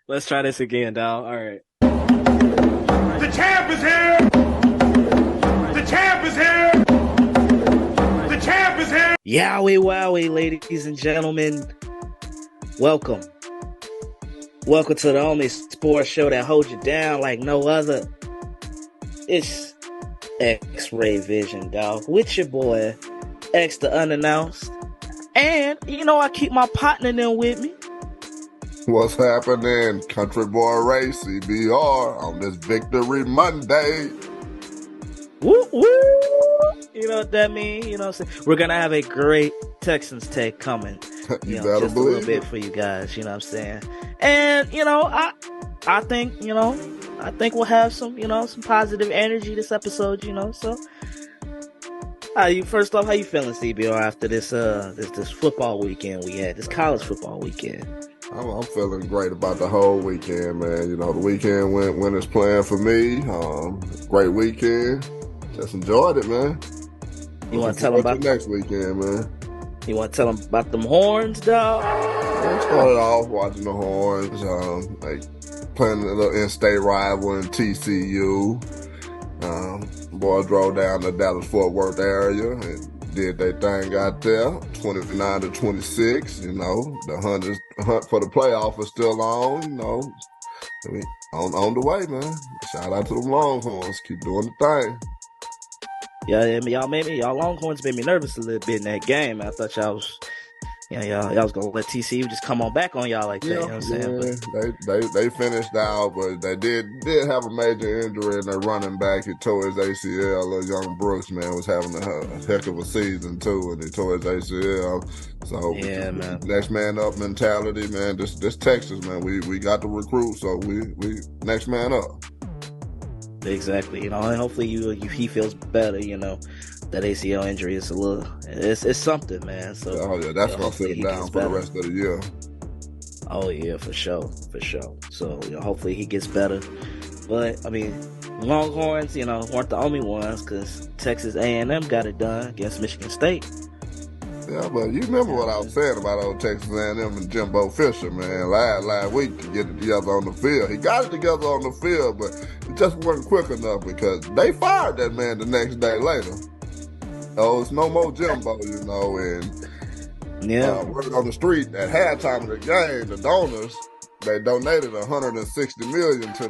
Let's try this again, dog. All right. The champ is here! The champ is here! The champ is here! Yowie wowie, ladies and gentlemen. Welcome. Welcome to the only sports show that holds you down like no other. It's X-Ray Vision, dog. With your boy, X the Unannounced. And, I keep my partner in with me. What's happening? Country Boy Ray, CBR, on this Victory Monday. Woo woo! You know what that means? You know what I'm saying? We're going to have a great Texans take coming. You better just a believe little bit for you guys, you know what I'm saying? And, I think, I think we'll have some, some positive energy this episode, so. First off, how you feeling, CBR, after this football weekend we had, this college football weekend? I'm feeling great about the whole weekend, man. The weekend went as planned for me. Great weekend. Just enjoyed it, man. You want to tell them about next weekend, man? You want to tell them about them horns, dog? I started off watching the horns, playing a little in-state rival in TCU. Boy drove down the Dallas-Fort Worth area and did their thing out there, 29-26. The hunt for the playoff is still on. On the way, man. Shout out to them Longhorns. Keep doing the thing. Yeah, y'all Longhorns made me nervous a little bit in that game. I thought y'all was gonna let TCU just come on back on y'all like that. You know what I'm saying? They finished out, but they did have a major injury in their running back. He tore his ACL. Little young Brooks, man, was having a heck of a season too, and he tore his ACL. So yeah, man. Next man up mentality, man. This Texas, man. We got the recruit, so we next man up. Exactly. And hopefully he feels better. That ACL injury is it's something, man. So that's gonna sit him down for the rest of the year. Oh yeah, for sure. So hopefully he gets better. But I mean, Longhorns, weren't the only ones, because Texas A&M got it done against Michigan State. Yeah, but you remember what I was saying about old Texas A&M and Jimbo Fisher, man, last week to get it together on the field. He got it together on the field, but it just wasn't quick enough because they fired that man the next day later. Oh, it's no more Jimbo, and word on the street at halftime of the game, the donors, they donated $160 million to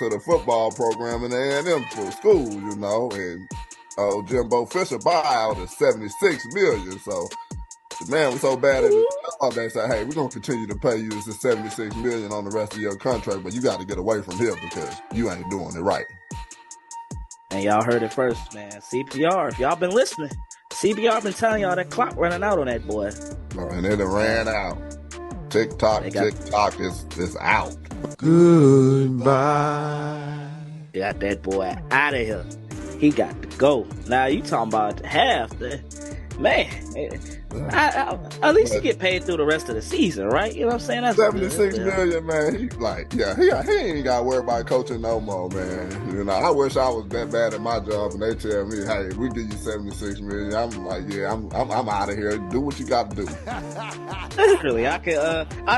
the football program in the A&M for school, and Jimbo Fisher buyout is $76 million. So the man was so bad at the job, they said, "Hey, we're gonna continue to pay you this $76 million on the rest of your contract, but you got to get away from here because you ain't doing it right." And y'all heard it first, man. CPR, if y'all been listening, CPR been telling y'all that clock running out on that boy. And it ran out. TikTok is out. Goodbye. Got that boy out of here. He got to go. Now you talking about half the man. At least he get paid through the rest of the season, right? You know what I'm saying? That's $76 million, man. He ain't got to worry about coaching no more, man. I wish I was that bad at my job and they tell me, "Hey, we give you $76 million." I'm like, yeah, I'm out of here. Do what you got to do. Really, I'll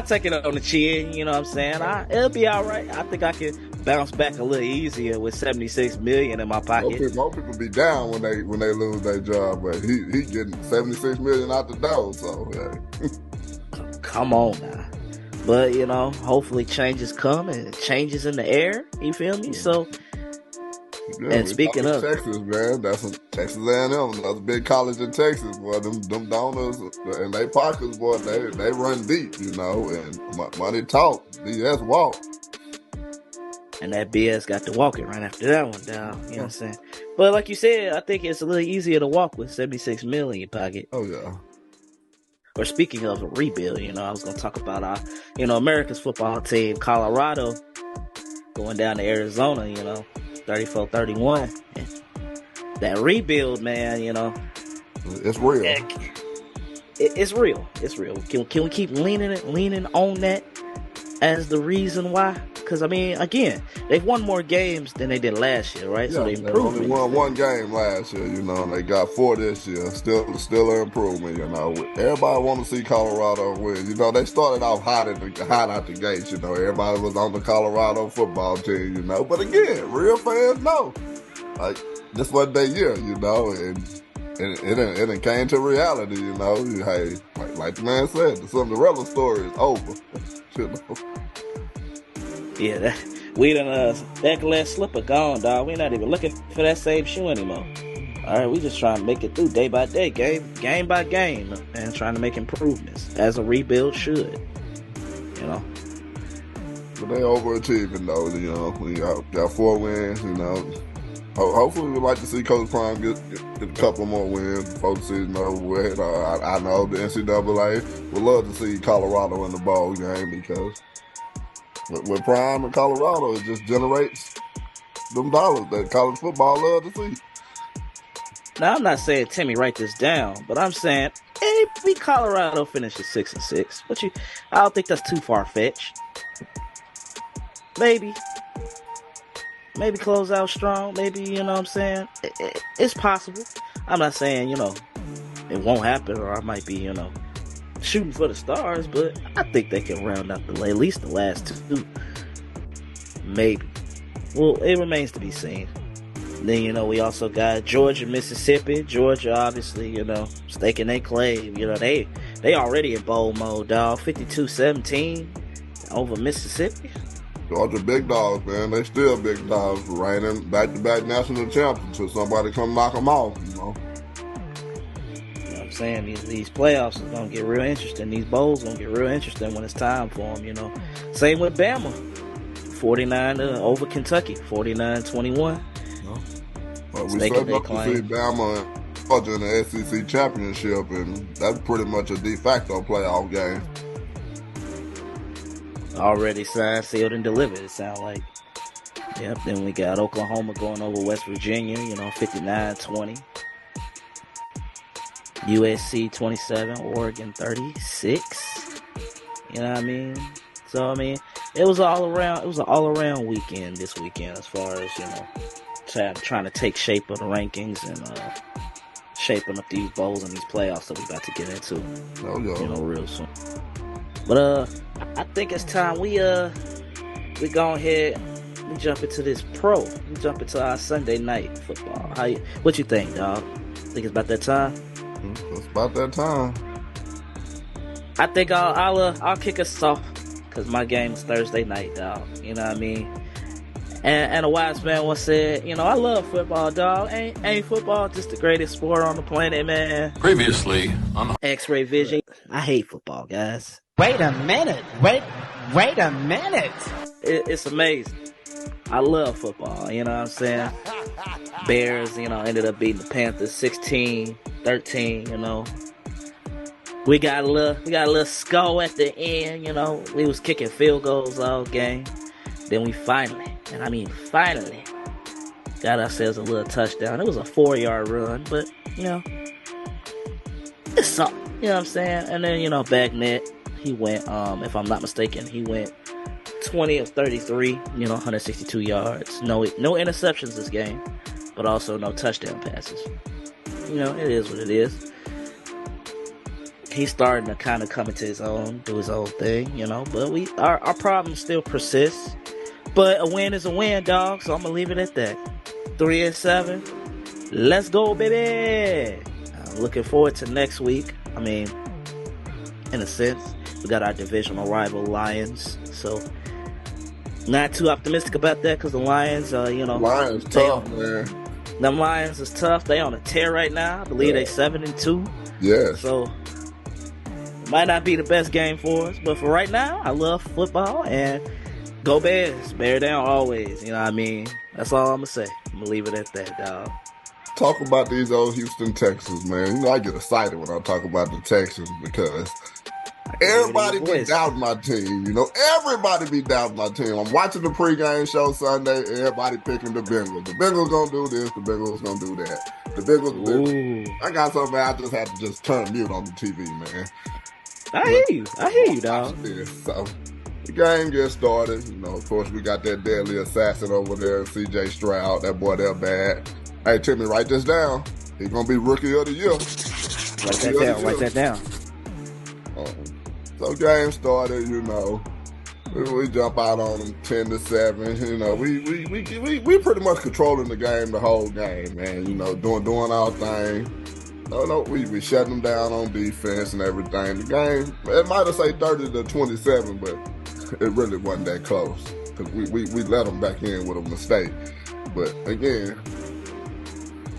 take it on the chin. You know what I'm saying? It'll be all right. I think I can bounce back a little easier with $76 million in my pocket. Most people be down when they lose their job, but he getting $76 million out the door. So yeah. Come on now. But hopefully changes come and changes in the air. You feel me? So. Yeah, and speaking of Texas, man, that's Texas A&M, another big college in Texas, boy. Them donors and they pockets, boy, they run deep, and money talk, BS walk. And that BS got to walking right after that one down. You know what I'm saying? But like you said, I think it's a little easier to walk with $76 million in your pocket. Oh yeah. Or speaking of a rebuild, I was going to talk about our, America's football team, Colorado, going down to Arizona, 34-31. That rebuild, man, it's real. It's real. It's real. Can we keep leaning on that as the reason why? Because, I mean, again, they've won more games than they did last year, right? Yeah, So they they improved. only won one game last year, you know, and they got 4 this year. Still an improvement, you know. Everybody want to see Colorado win. You know, they started off hot out the gates, you know. Everybody was on the Colorado football team, you know. But again, real fans know. Like, this wasn't their year, you know, and it came to reality, you know. Hey, like the man said, the Cinderella story is over, you know. Yeah, that glass slipper gone, dog. We're not even looking for that same shoe anymore. All right, we just trying to make it through day by day, game by game, and trying to make improvements as a rebuild should, you know. But they overachieving though, you know. We got 4 wins, you know. Hopefully, we'd like to see Coach Prime get a couple more wins before the season over with. I know the NCAA would love to see Colorado in the bowl game because with Prime in Colorado, it just generates them dollars that college football love to see. Now, I'm not saying Timmy write this down, but I'm saying maybe Colorado finishes 6-6. I don't think that's too far fetched. Maybe close out strong. Maybe, you know what I'm saying? It's possible. I'm not saying, you know, it won't happen, or I might be, you know, shooting for the stars, but I think they can round up at least the last 2. Maybe. Well, it remains to be seen. Then, you know, we also got Georgia, Mississippi. Georgia, obviously, you know, staking their claim. You know, they already in bowl mode, dog. 52-17 over Mississippi. Georgia big dogs, man. They still big dogs, reigning back-to-back national champions until somebody come knock them off, you know. You know what I'm saying? These playoffs are going to get real interesting. These bowls going to get real interesting when it's time for them, you know. Same with Bama. 49 over Kentucky, 49-21. Well, we set up to see Bama and Georgia in the SEC championship, and that's pretty much a de facto playoff game. Already signed, sealed, and delivered, it sounds like. Yep, then we got Oklahoma going over West Virginia, you know, 59-20. USC 27, Oregon 36. You know what I mean? So, I mean, it was an all-around weekend this weekend as far as, you know, trying to take shape of the rankings and shaping up these bowls and these playoffs that we about to get into. You know, real soon. But I think it's time we go ahead and jump into this pro. We jump into our Sunday night football. What you think, dog? Think it's about that time? It's about that time. I think I'll kick us off because my game is Thursday night, dog. You know what I mean? And a wise man once said, you know, I love football, dog. Ain't football just the greatest sport on the planet, man? Previously on X-ray vision. I hate football, guys. Wait a minute. Wait a minute. It's amazing. I love football, you know what I'm saying? Bears, you know, ended up beating the Panthers 16-13, you know. We got a little score at the end, you know. We was kicking field goals all game. Then we finally got ourselves a little touchdown. It was a 4-yard run, but, you know, it's something, you know what I'm saying? And then, you know, Bagnett, he went, if I'm not mistaken, he went 20 of 33, you know, 162 yards. No interceptions this game, but also no touchdown passes. You know, it is what it is. He's starting to kind of come into his own, do his own thing, you know, but our problems still persist. But a win is a win, dog, so I'm going to leave it at that. 3-7. Let's go, baby. I'm looking forward to next week. I mean, in a sense, we got our divisional rival Lions, so not too optimistic about that because the Lions, you know. Lions tough, man. Them Lions is tough. They on a tear right now. I believe they 7-2. Yeah. So, it might not be the best game for us, but for right now, I love football and go Bears. Bear down always. You know what I mean? That's all I'm going to say. I'm going to leave it at that, dog. Talk about these old Houston Texans, man. You know, I get excited when I talk about the Texans because everybody be doubting my team. You know, everybody be doubting my team. I'm watching the pregame show Sunday. Everybody picking the Bengals. The Bengals going to do this. The Bengals going to do that. The Bengals. I got something I just have to just turn mute on the TV, man. I hear you, dog. So, the game gets started. You know, of course, we got that deadly assassin over there, C.J. Stroud. That boy, they're bad. Hey, Timmy, write this down. He's gonna be rookie of the year. Write that down. Write that down. So game started. You know, we jump out on them 10-7. You know, we pretty much controlling the game the whole game, man. You know, doing our thing. No, we shut them down on defense and everything. The game, it might have say 30-27, but it really wasn't that close because we let them back in with a mistake. But again,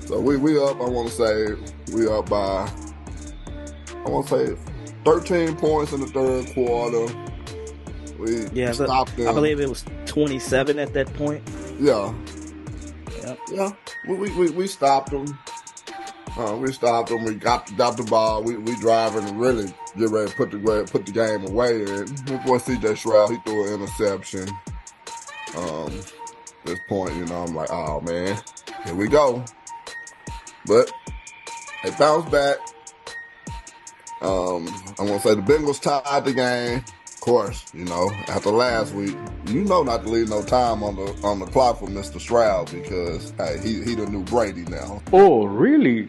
so we up. I want to say we up by 13 points in the third quarter. We stopped them. I believe it was 27 at that point. Yeah. Yep. Yeah. We stopped them. We stopped them. We got the ball. We driving and really get ready to put the game away. And my boy C.J. Stroud, he threw an interception. This point, you know, I'm like, oh man, here we go. But they bounced back. I want to say the Bengals tied the game. Of course, you know, after last week, you know not to leave no time on the clock for Mr. Stroud because hey, he the new Brady now. Oh, really?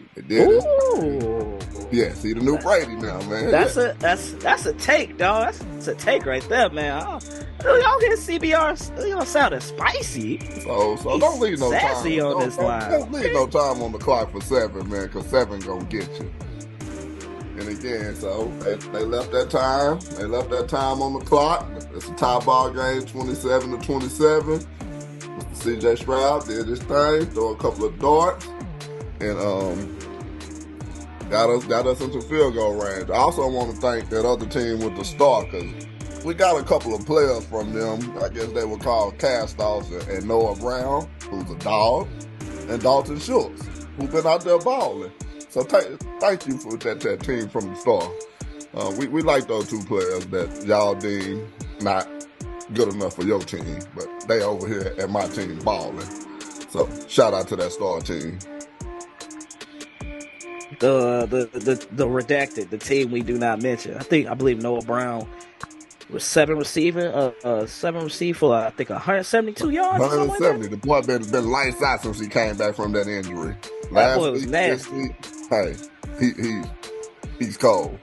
Yes, he the new Brady now, man. That's a take, dog. That's a take right there, man. Y'all hear CBR? Y'all sounding spicy. So don't leave no sassy time on this line. Don't leave no time on the clock for 7, man, because 7 gonna get you. And again, so they left that time. They left that time on the clock. It's a tie ball game, 27-27. Mr. C.J. Stroud did his thing, throw a couple of darts, and got us into field goal range. I also want to thank that other team with the star because we got a couple of players from them. I guess they were called cast-offs, and Noah Brown, who's a dog, and Dalton Schultz, who've been out there balling. So thank you for that team from the start. We like those 2 players that y'all deem not good enough for your team, but they over here at my team balling. So shout out to that star team. The redacted, the team we do not mention. I believe Noah Brown was 7 received for I think 172 yards. 170. Like the boy been lights out since he came back from that injury. That boy was nasty. Hey, he's cold.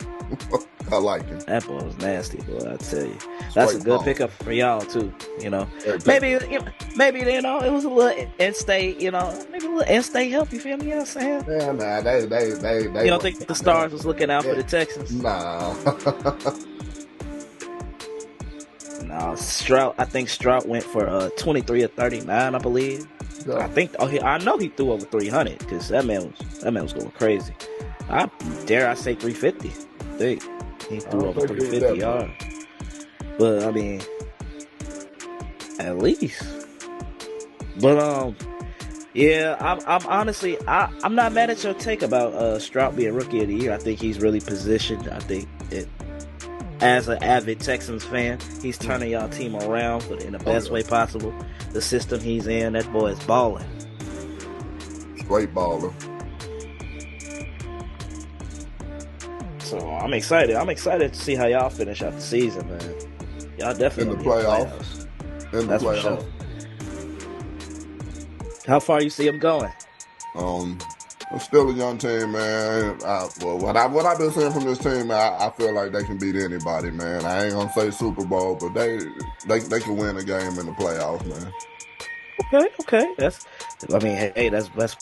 I like him. That boy was nasty, boy. I tell you, that's a good pickup for y'all too. You know, maybe you know it was a little in-state. You know, maybe a little in-state help. You feel me? You know what I'm saying? Yeah, nah, they. You don't think the Stars was looking out for the Texans? Nah. No, Stroud. I think Stroud went for 23 of 39, I believe. Yeah. I know he threw over 300 because that man was going crazy. I say 350. I think he threw over 350 yards. But I mean, at least. But yeah, I'm honestly I'm not mad at your take about Stroud being Rookie of the Year. I think he's really positioned. I think as an avid Texans fan, he's turning y'all team around in the best way possible. The system he's in, that boy is balling. Straight baller. So I'm excited. I'm excited to see how y'all finish out the season, man. Y'all definitely in the playoffs. That's for sure. How far you see him going? I'm still a young team, man. What I've been seeing from this team, I feel like they can beat anybody, man. I ain't gonna say Super Bowl, but they can win a game in the playoffs, man. Okay. That's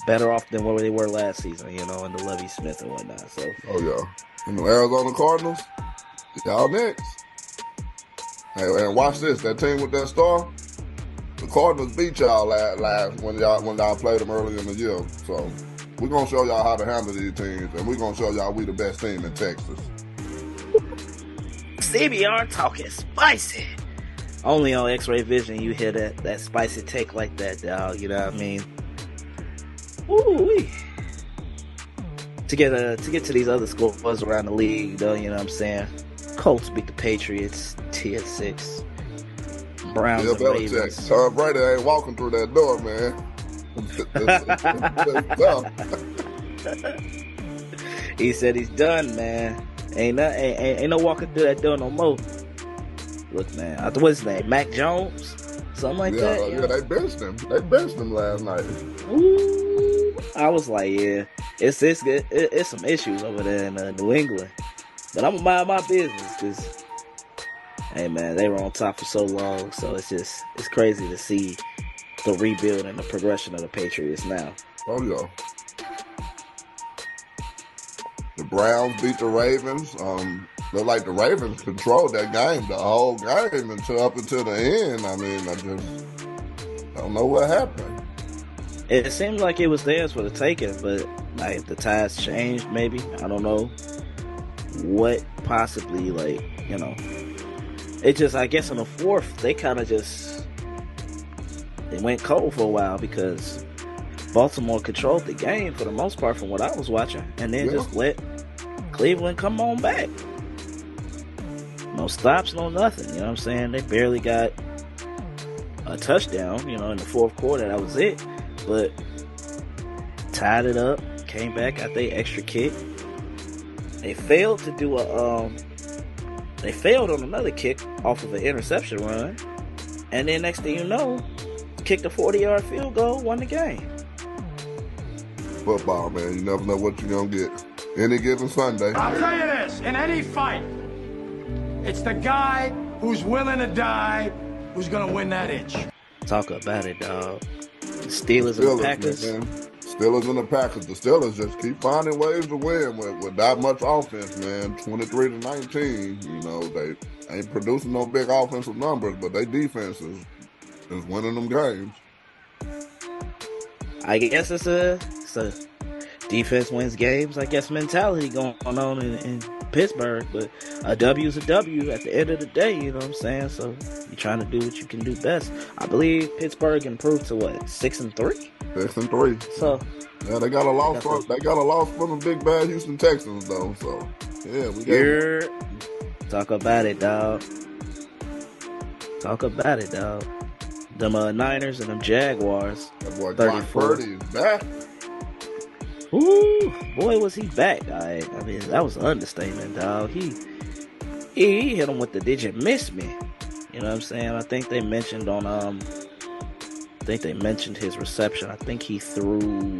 better off than where they were last season, you know, in the Lovie Smith and whatnot. So. Oh yeah, and the Arizona Cardinals, y'all next. Hey, and watch this. That team with that star, the Cardinals beat y'all last when y'all played them early in the year. So we're gonna show y'all how to handle these teams, and we're gonna show y'all we the best team in Texas. CBR talking spicy. Only on X-Ray Vision you hear that spicy take like that, dog. You know what I mean? Ooh-wee. To get to these other scores around the league, though, you know what I'm saying? Colts beat the Patriots 10-6. Browns and Ravens. Tom Brady ain't walking through that door, man. He said he's done, man. Ain't no walking through that door no more. Look, man, what's his name? Mac Jones, something like that. Yeah, they benched him. They benched him last night. Ooh, I was like, yeah, it's good. It's some issues over there in New England, but I'm gonna mind my business because, hey, man, they were on top for so long. So it's crazy to see the rebuild and the progression of the Patriots now. Oh yeah. The Browns beat the Ravens. Looked like the Ravens controlled that game the whole game up until the end. I mean, I just don't know what happened. It seemed like it was theirs for the taking, but like the tides changed. Maybe I don't know what possibly It just, I guess, in the fourth they kind of just went cold for a while because Baltimore controlled the game for the most part from what I was watching, and then just let Cleveland come on back. No stops, no nothing. You know what I'm saying? They barely got a touchdown, in the fourth quarter. That was it. But tied it up, came back, got their extra kick. They failed to do they failed on another kick off of an interception run. And then next thing you know, kicked a 40-yard field goal, won the game. Football, man. You never know what you're going to get any given Sunday. I'll tell you this, in any fight, it's the guy who's willing to die who's going to win that inch. Talk about it, dog. The Steelers and the Packers. Man. Steelers and the Packers. The Steelers just keep finding ways to win with that much offense, man. 23-19. They ain't producing no big offensive numbers, but their defense is winning them games. I guess it's a defense wins games, I guess, mentality going on in Pittsburgh, but a W is a W at the end of the day, you know what I'm saying? So you're trying to do what you can do best. I believe Pittsburgh improved to what, 6-3? 6-3. So yeah, they got a loss from the big bad Houston Texans though. So yeah, we got talk about it, dog. Them Niners and them Jaguars. That boy Brock Purdy is back. Ooh, boy, was he back. I mean, that was an understatement, dog. He hit him with the "Did you miss me?" You know what I'm saying? I think they mentioned his reception. I think he threw.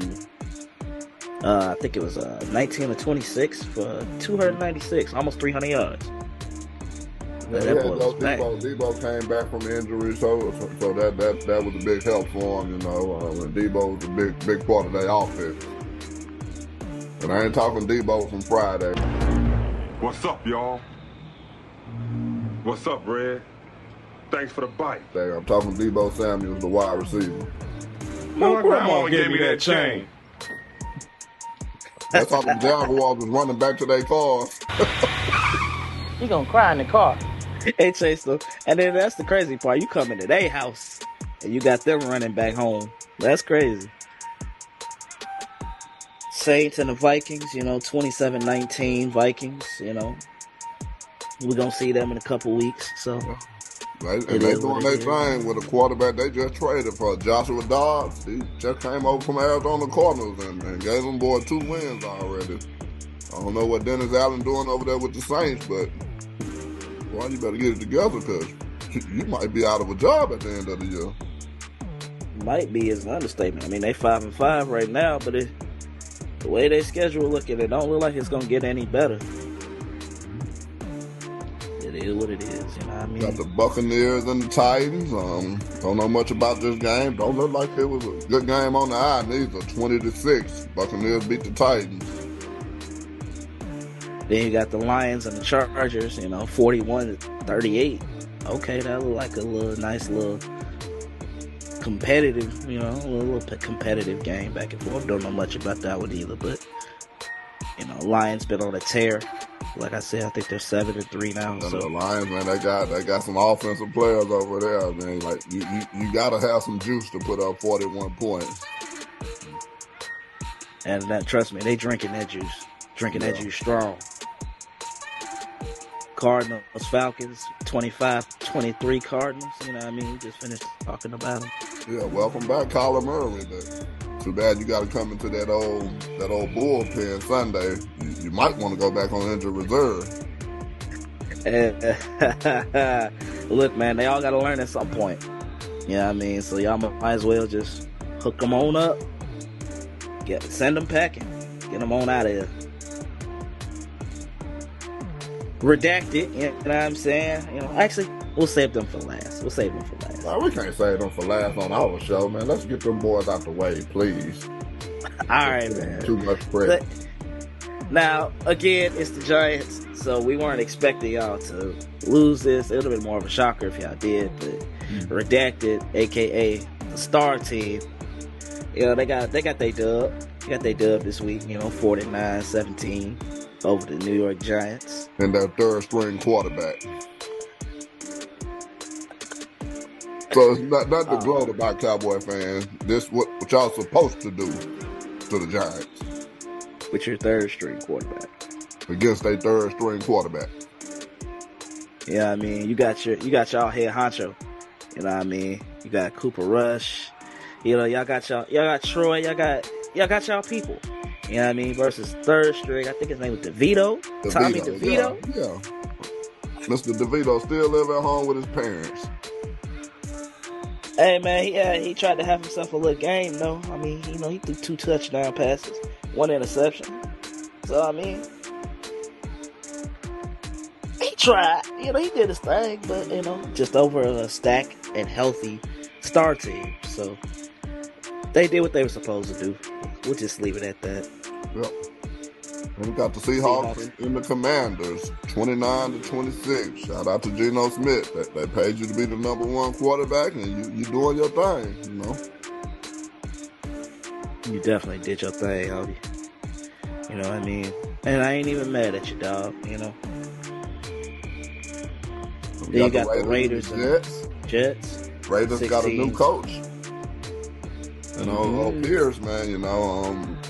I think it was 19 or 26 for 296, almost 300 yards. Debo came back from injury, so that was a big help for him. And Debo was a big part of their offense. And I ain't talking Debo from Friday. What's up, y'all? What's up, Red? Thanks for the bite. I'm talking Debo Samuels, the wide receiver. My grandma gave me that chain. That's how the Jaguars was running back to their cars. He gonna cry in the car. Hey, Chase, though. And then that's the crazy part. You come into their house and you got them running back home. That's crazy. Saints and the Vikings, 27-19 Vikings, We're going to see them in a couple weeks, so. They doing their thing with a quarterback they just traded for, Joshua Dobbs. He just came over from Arizona Cardinals and gave them boy 2 wins already. I don't know what Dennis Allen doing over there with the Saints, but boy, you better get it together because you might be out of a job at the end of the year. Might be is an understatement. I mean, they 5-5 right now, but the way they schedule looking, it don't look like it's going to get any better. It is what it is, you know what I mean? Got the Buccaneers and the Titans. Don't know much about this game. Don't look like it was a good game on the eye. Neither 20-6. Buccaneers beat the Titans. Then you got the Lions and the Chargers, 41-38. Okay, that look like a nice little competitive, a little competitive game back and forth. Don't know much about that one either, but Lions been on a tear. Like I said, I think they're 7-3 now. And so the Lions, man, they got some offensive players over there, man. Like you gotta have some juice to put up 41 points. And trust me, they drinking that juice. That juice strong. Cardinals, Falcons, 25-23 Cardinals. You know what I mean? We just finished talking about them. Yeah, welcome back, Kyler Murray. But too bad you got to come into that old bullpen Sunday. You might want to go back on injured reserve. Look, man, they all got to learn at some point. You know what I mean? So y'all might as well just hook them on up. Send them packing. Get them on out of here. Redacted, you know what I'm saying? Actually, we'll save them for last. No, we can't save them for last on our show, man. Let's get them boys out the way, please. All right, man. Too much credit. Now, again, it's the Giants, so we weren't expecting y'all to lose this. It would have been more of a shocker if y'all did, but Redacted, aka the Star Team, they got their dub. They got their dub this week, 49-17 over the New York Giants. And their third string quarterback. So it's not to gloat about Cowboy fans. This what y'all supposed to do to the Giants. With your third string quarterback. Against their third string quarterback. Yeah, I mean, you got y'all head honcho. You know what I mean? You got Cooper Rush. Y'all got Troy, y'all got y'all people. You know what I mean? Versus third string, I think his name was DeVito. Tommy DeVito. Yeah. Mr. DeVito still live at home with his parents. Hey, man, he tried to have himself a little game, though. I mean, he threw 2 touchdown passes, 1 interception. So, I mean, he tried. He did his thing, but, just over a stacked and healthy Star Team. So, they did what they were supposed to do. We'll just leave it at that. Yep. And we got the Seahawks and the Commanders, 29-26. Shout out to Geno Smith. They paid you to be the number 1 quarterback, and you doing your thing, You definitely did your thing, Hobie. You know what I mean? And I ain't even mad at you, dog, Then you got the Raiders and Jets. Raiders 16. Got a new coach. Pierce, man,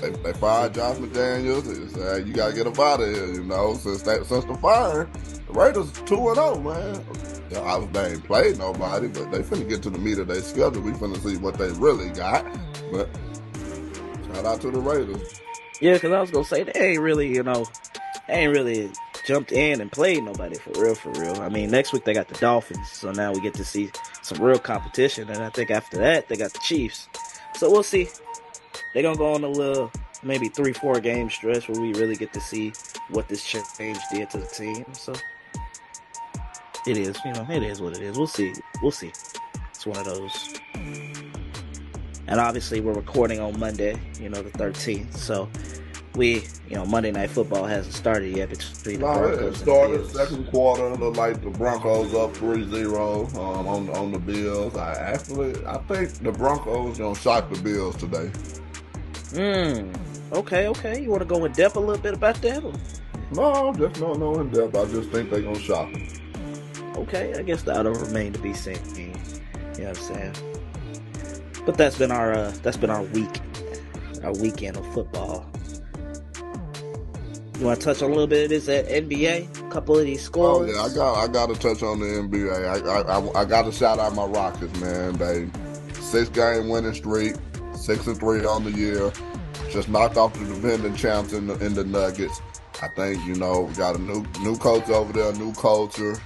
they fired Josh McDaniels. They said, you got to get him out of here, Since the fire, the Raiders 2-0, man. They ain't played nobody, but they finna get to the meat of their schedule. We finna see what they really got. But shout out to the Raiders. Yeah, because I was going to say, they ain't really jumped in and played nobody for real. I mean, next week they got the Dolphins, so now we get to see some real competition, and I think after that, they got the Chiefs. So we'll see. They're going to go on a little, maybe 3-4 game stretch where we really get to see what this change did to the team. So it is, it is what it is. We'll see. It's one of those. And obviously we're recording on Monday, the 13th. So Monday Night Football hasn't started yet between the Broncos. It started second quarter. Looked like the Broncos up 3-0 on the Bills. I think the Broncos gonna shock the Bills today. Okay. You want to go in depth a little bit about that? Or? No, just no in depth. I just think they're gonna shock them. Okay, I guess that'll remain to be seen. You know what I'm saying? But that's been our weekend of football. You want to touch on a little bit of this at NBA? A couple of these scores? Oh, yeah, I got to touch on the NBA. I got to shout out my Rockets, man. They 6-game winning streak, 6-3 on the year. Just knocked off the defending champs in the Nuggets. I think, we got a new coach over there, new culture.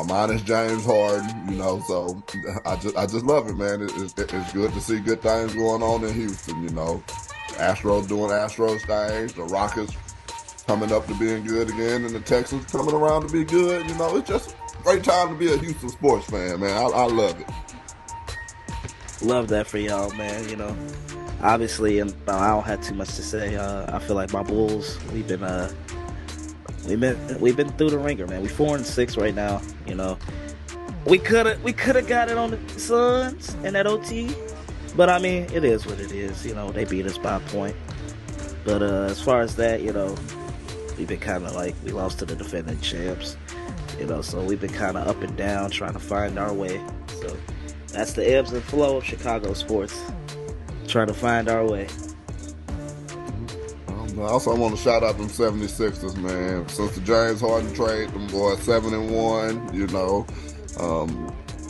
Minus James Harden, so I just love it, man. It's good to see good things going on in Houston, Astros doing Astros things, the Rockets coming up to being good again, and the Texans coming around to be good. It's just a great time to be a Houston sports fan, man. I love it. Love that for y'all, man. Obviously, and I don't have too much to say. I feel like my Bulls, we've been through the ringer, man. We 4-6 right now. We could have got it on the Suns in that OT, but I mean, it is what it is. They beat us by a point. But as far as that, we've been kind of like, we lost to the defending champs, so we've been kind of up and down trying to find our way. So that's the ebbs and flow of Chicago sports, trying to find our way. I also want to shout out them 76ers, man. Since the James Harden trade, them boys 7-1,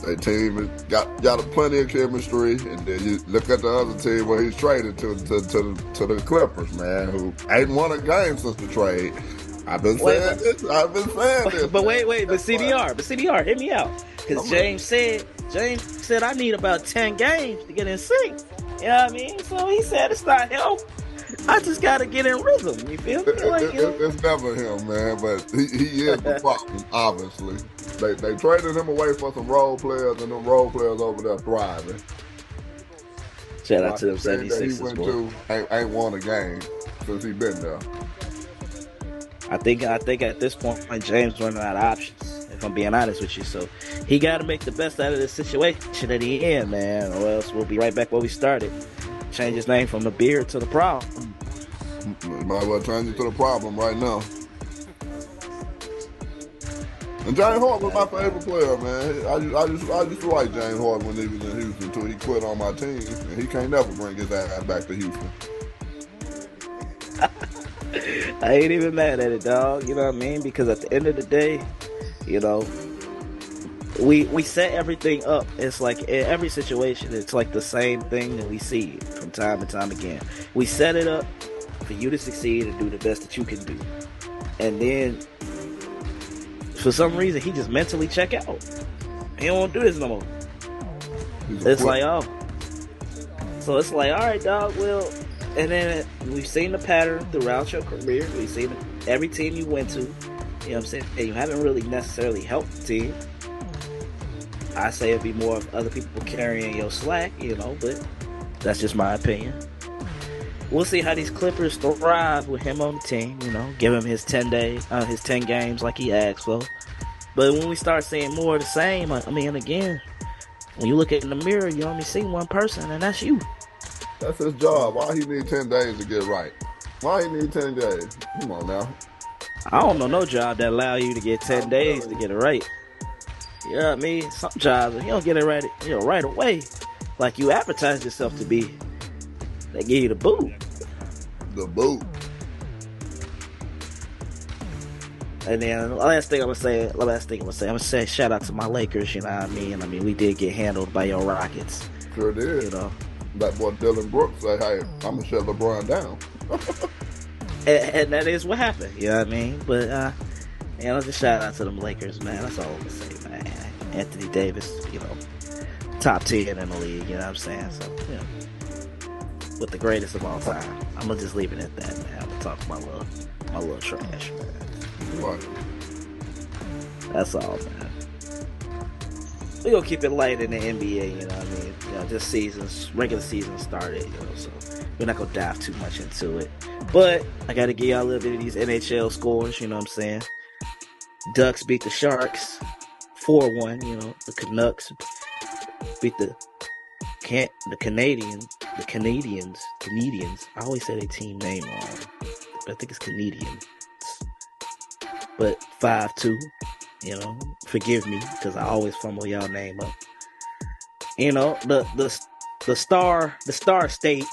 their team has got plenty of chemistry, and then you look at the other team where he's traded to the Clippers, man, who ain't won a game since the trade. I've been Wait, saying this. I've been saying this. but CBR, hear me out. Because James said I need about 10 games to get in sync. You know what I mean? So he said it's not him. I just got to get in rhythm. You feel me? It's never him, man. But he is the problem, obviously. They traded him away for some role players, and them role players over there thriving. Shout out to them 76ers, he went boy. to ain't won a game since he been there. I think at this point, James running out of options, if I'm being honest with you. So he got to make the best out of this situation that he in, man, or else we'll be right back where we started. Change his name from the beard to the problem. Might as well change it to the problem right now. And James Harden was my favorite player, man. I used to like James Harden when he was in Houston until he quit on my team, and he can't never bring his ass back to Houston. I ain't even mad at it, dog. You know what I mean? Because at the end of the day, you know, we set everything up. It's like in every situation, it's like the same thing that we see from time and time again. We set it up for you to succeed and do the best that you can do. And then, for some reason, he just mentally check out. He don't do this no more. It's like, oh. So it's like, all right, dog, well... And then we've seen the pattern throughout your career. We've seen every team you went to. You know what I'm saying? And you haven't really necessarily helped the team. I say it'd be more of other people carrying your slack, you know, but that's just my opinion. We'll see how these Clippers thrive with him on the team, you know, give him his 10 games like he asked for. But when we start seeing more of the same, I mean, again, when you look in the mirror, you only see one person, and that's you. That's his job. Why he need 10 days to get right? Why he need 10 days? Come on now. I don't know no job that allow you to get 10 days to get it right. You know what I mean? Some jobs, you don't get it right, right away. Like you advertise yourself to be. They give you the boot. The boot. And then the last thing I'm gonna say shout out to my Lakers, you know what I mean? I mean, we did get handled by your Rockets. Sure did. You know. That boy Dylan Brooks say, hey, I'm going to shut LeBron down. and that is what happened, you know what I mean? But, you know, just shout out to them Lakers, man. That's all I'm going to say, man. Anthony Davis, you know, top 10 in the league, you know what I'm saying? So, you know, with the greatest of all time. I'm going to just leave it at that, man. I'm going to talk my little trash, man. What? That's all, man. We're going to keep it light in the NBA, you know what I mean? You know, just regular season started, you know, so we're not going to dive too much into it. But I got to give y'all a little bit of these NHL scores, you know what I'm saying? Ducks beat the Sharks 4-1, you know. The Canucks beat the Canadians. I always say their team name wrong, but I think it's Canadians. But 5-2. You know, forgive me because I always fumble y'all name up. You know, the Star State.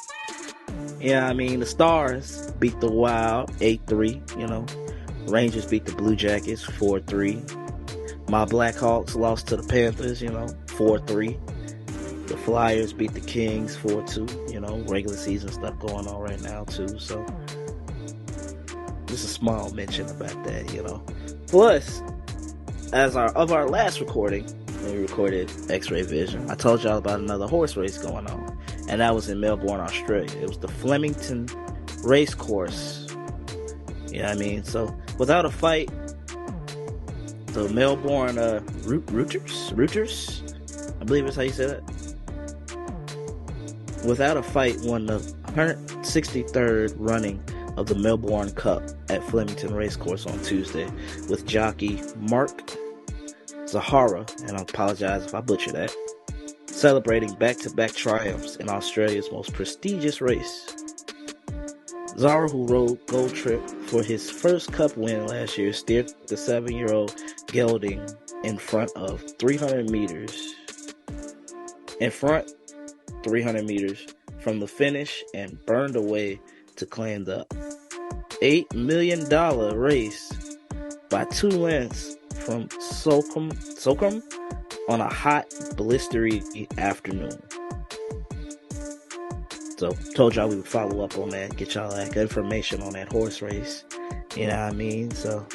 Yeah, I mean the Stars beat the Wild 8-3. You know, Rangers beat the Blue Jackets 4-3. My Blackhawks lost to the Panthers. You know, 4-3. The Flyers beat the Kings 4-2. You know, regular season stuff going on right now too. So just a small mention about that. You know, plus. As our last recording, when we recorded X-Ray Vision, I told y'all about another horse race going on, and that was in Melbourne, Australia. It was the Flemington Race Course. You know what I mean? So, without a fight, the Melbourne Rooters, I believe is how you say that. Without a fight, won the 163rd running of the Melbourne Cup at Flemington Racecourse on Tuesday with jockey Mark Zahara, and I apologize if I butcher that, celebrating back-to-back triumphs in Australia's most prestigious race. Zahara, who rode Gold Trip for his first Cup win last year, steered the 7-year-old gelding in front 300 meters from the finish and burned away to claim the $8 million race by 2 lengths from Sokum on a hot, blistery afternoon. So, told y'all we would follow up on that, get y'all that information on that horse race. You know what I mean? So,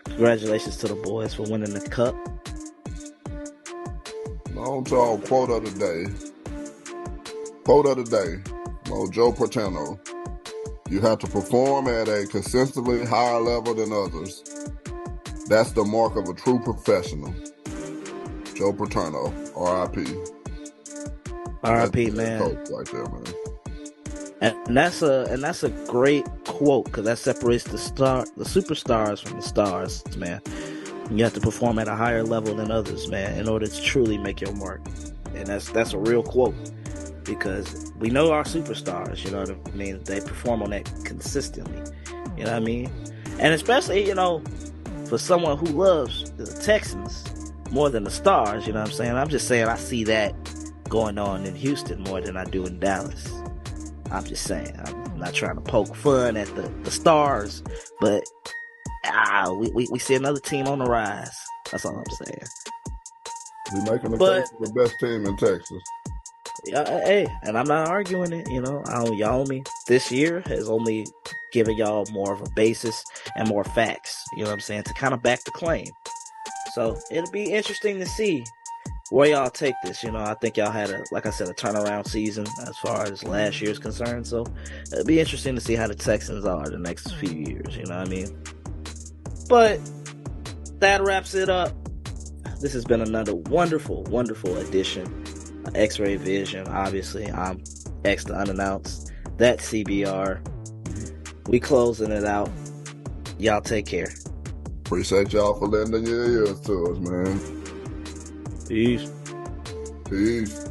congratulations to the boys for winning the cup. On to our quote of the day. Quote of the day. Joe Paterno. You have to perform at a consistently higher level than others. That's the mark of a true professional. Joe Paterno, R.I.P. R.I.P. man. Coach right there, man. And that's a great quote, because that separates the superstars from the stars, man. You have to perform at a higher level than others, man, in order to truly make your mark. And that's a real quote, because we know our superstars, you know what I mean? They perform on that consistently, you know what I mean? And especially, you know, for someone who loves the Texans more than the Stars, you know what I'm saying? I'm just saying I see that going on in Houston more than I do in Dallas. I'm just saying. I'm not trying to poke fun at the Stars, but we see another team on the rise. That's all I'm saying. We're making the best team in Texas. Hey, and I'm not arguing it. You know, Wyoming this year has only given y'all more of a basis and more facts. You know what I'm saying, to kind of back the claim. So it'll be interesting to see where y'all take this. You know, I think y'all had like I said, a turnaround season as far as last year's concerned. So it'll be interesting to see how the Texans are the next few years. You know what I mean? But that wraps it up. This has been another wonderful, wonderful edition of X-Ray Vision. Obviously, I'm X the Unannounced. That's CBR. We closing it out. Y'all take care. Appreciate y'all for lending your ears to us, man. Peace. Peace.